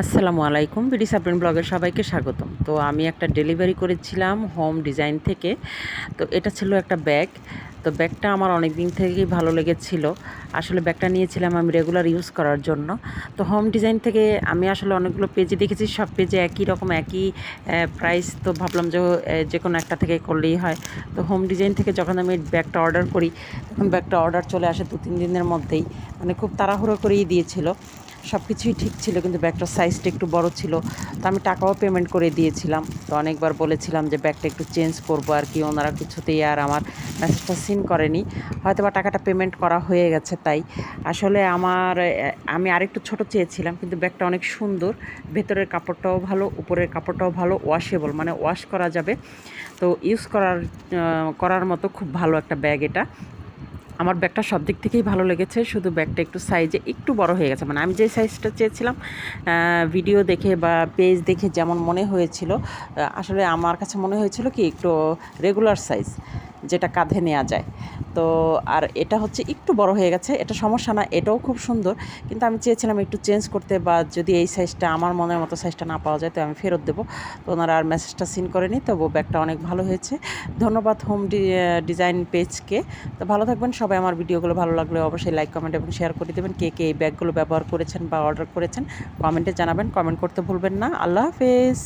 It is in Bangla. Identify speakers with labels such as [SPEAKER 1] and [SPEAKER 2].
[SPEAKER 1] আসসালামু আলাইকুম, বিডি সাবরিন ব্লগের সবাইকে স্বাগতম। তো আমি একটা ডেলিভারি করেছিলাম হোম ডিজাইন থেকে। তো এটা ছিল একটা ব্যাগ। তো ব্যাগটা আমার অনেক দিন থেকেই ভালো লেগেছিল। আসলে ব্যাগটা নিয়েছিলাম আমি রেগুলার ইউজ করার জন্য। তো হোম ডিজাইন থেকে আমি আসলে অনেকগুলো পেজে দেখেছি, সব পেজে একই রকম একই প্রাইস। তো ভাবলাম যে কোনো একটা থেকে করলেই হয়। তো হোম ডিজাইন থেকে যখন আমি ব্যাগটা অর্ডার করি, তখন ব্যাগটা অর্ডার চলে আসে 2-3 দিনের মধ্যেই। মানে খুব তাড়াহুড়ো করেই দিয়েছিল। সব কিছুই ঠিক ছিল, কিন্তু ব্যাগটার সাইজটা একটু বড় ছিল। তো আমি টাকাও পেমেন্ট করে দিয়েছিলাম। তো অনেকবার বলেছিলাম যে ব্যাগটা একটু চেঞ্জ করবো আর কি, ওনারা কিছুতেই আর আমার মেসেজটা সিন করেনি। হয়তো বা টাকাটা পেমেন্ট করা হয়ে গেছে তাই। আসলে আমি আরেকটু ছোট চেয়েছিলাম, কিন্তু ব্যাগটা অনেক সুন্দর। ভেতরের কাপড়টাও ভালো, উপরের কাপড়টাও ভালো, ওয়াশেবল, মানে ওয়াশ করা যাবে। তো ইউজ করার মতো খুব ভালো একটা ব্যাগ এটা। আমার ব্যাগটা সব দিক থেকেই ভালো লেগেছে, শুধু ব্যাগটা একটু সাইজে একটু বড় হয়ে গেছে। মানে আমি যে সাইজটা চেয়েছিলাম ভিডিও দেখে বা পেজ দেখে যেমন মনে হয়েছিল, আসলে আমার কাছে মনে হয়েছিল কি একটু রেগুলার সাইজ, যেটা কাঁধে নেওয়া যায়। তো আর এটা হচ্ছে একটু বড় হয়ে গেছে, এটা সমস্যা না, এটাও খুব সুন্দর। কিন্তু আমি চেয়েছিলাম একটু চেঞ্জ করতে, বা যদি এই সাইজটা আমার মনের মতো সাইজটা না পাওয়া যায় তো আমি ফেরত দেবো। তো ওনারা আর মেসেজটা সিন করেনি, তবু ব্যাগটা অনেক ভালো হয়েছে। ধন্যবাদ হোম ডিজাইন পেজকে। তো ভালো থাকবেন সবাই। আমার ভিডিওগুলো ভালো লাগলে অবশ্যই লাইক, কমেন্ট এবং শেয়ার করে দেবেন। কে কে এই ব্যাগগুলো ব্যবহার করেছেন বা অর্ডার করেছেন কমেন্টে জানাবেন। কমেন্ট করতে ভুলবেন না। আল্লাহ হাফেজ।